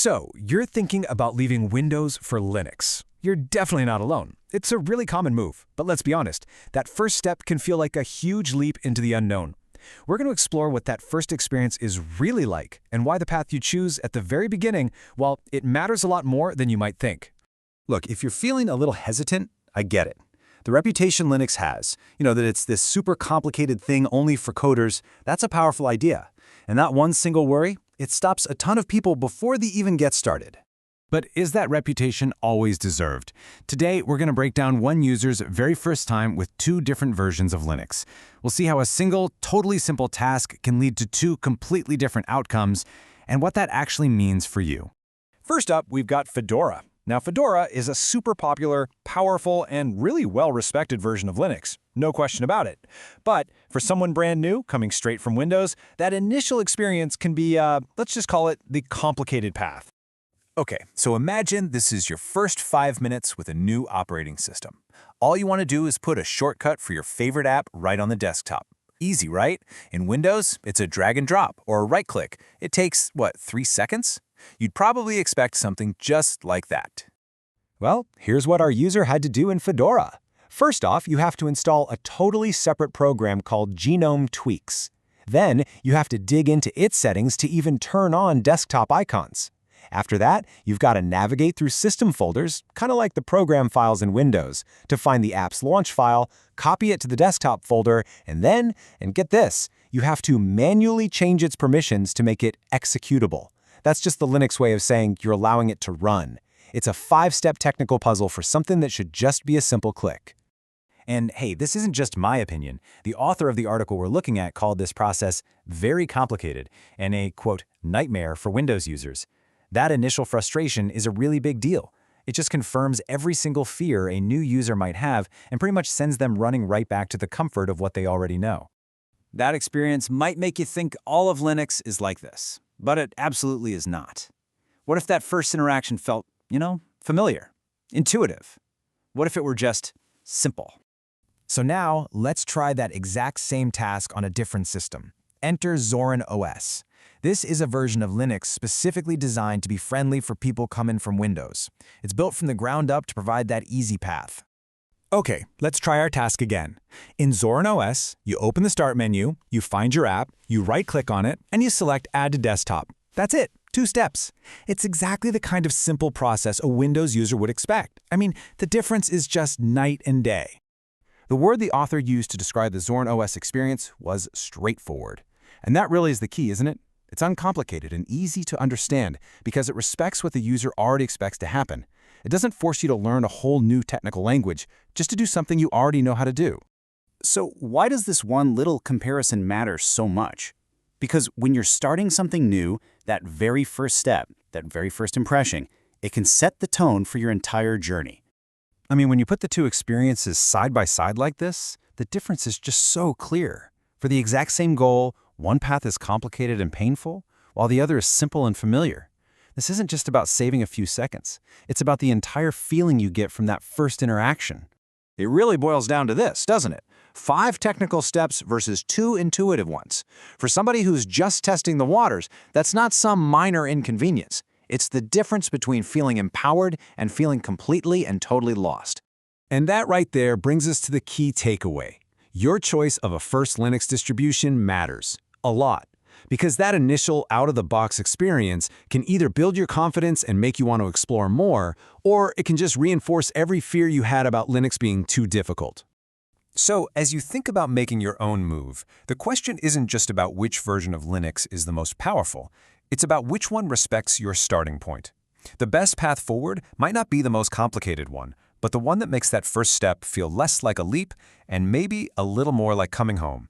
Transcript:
So, you're thinking about leaving Windows for Linux. You're definitely not alone. It's a really common move, but let's be honest, that first step can feel like a huge leap into the unknown. We're going to explore what that first experience is really like and why the path you choose at the very beginning, well, it matters a lot more than you might think. Look, if you're feeling a little hesitant, I get it. The reputation Linux has, that it's this super complicated thing only for coders, that's a powerful idea. And that one single worry, it stops a ton of people before they even get started. But is that reputation always deserved? Today, we're going to break down one user's very first time with two different versions of Linux. We'll see how a single, totally simple task can lead to two completely different outcomes, and what that actually means for you. First up, we've got Fedora. Now, Fedora is a super popular, powerful, and really well-respected version of Linux. No question about it. But for someone brand new, coming straight from Windows, that initial experience can be, let's just call it the complicated path. Okay, so imagine this is your first 5 minutes with a new operating system. All you want to do is put a shortcut for your favorite app right on the desktop. Easy, right? In Windows, it's a drag and drop or a right-click. It takes, 3 seconds? You'd probably expect something just like that. Well, here's what our user had to do in Fedora. First off, you have to install a totally separate program called Genome Tweaks. Then, you have to dig into its settings to even turn on desktop icons. After that, you've got to navigate through system folders, kind of like the program files in Windows, to find the app's launch file, copy it to the desktop folder, and then, and get this, you have to manually change its permissions to make it executable. That's just the Linux way of saying you're allowing it to run. It's a 5-step technical puzzle for something that should just be a simple click. And hey, this isn't just my opinion. The author of the article we're looking at called this process very complicated and a, quote, nightmare for Windows users. That initial frustration is a really big deal. It just confirms every single fear a new user might have and pretty much sends them running right back to the comfort of what they already know. That experience might make you think all of Linux is like this, but it absolutely is not. What if that first interaction felt, familiar, intuitive? What if it were just simple? So now, let's try that exact same task on a different system. Enter Zorin OS. This is a version of Linux specifically designed to be friendly for people coming from Windows. It's built from the ground up to provide that easy path. Okay, let's try our task again. In Zorin OS, you open the Start menu, you find your app, you right-click on it, and you select Add to Desktop. That's it, 2 steps. It's exactly the kind of simple process a Windows user would expect. I mean, the difference is just night and day. The word the author used to describe the Zorin OS experience was straightforward. And that really is the key, isn't it? It's uncomplicated and easy to understand because it respects what the user already expects to happen. It doesn't force you to learn a whole new technical language just to do something you already know how to do. So why does this one little comparison matter so much? Because when you're starting something new, that very first step, that very first impression, it can set the tone for your entire journey. I mean, when you put the two experiences side by side like this, the difference is just so clear. For the exact same goal, one path is complicated and painful, while the other is simple and familiar. This isn't just about saving a few seconds. It's about the entire feeling you get from that first interaction. It really boils down to this, doesn't it? 5 technical steps versus 2 intuitive ones. For somebody who's just testing the waters, that's not some minor inconvenience. It's the difference between feeling empowered and feeling completely and totally lost. And that right there brings us to the key takeaway. Your choice of a first Linux distribution matters a lot, because that initial out-of-the-box experience can either build your confidence and make you want to explore more, or it can just reinforce every fear you had about Linux being too difficult. So, as you think about making your own move, the question isn't just about which version of Linux is the most powerful. It's about which one respects your starting point. The best path forward might not be the most complicated one, but the one that makes that first step feel less like a leap and maybe a little more like coming home.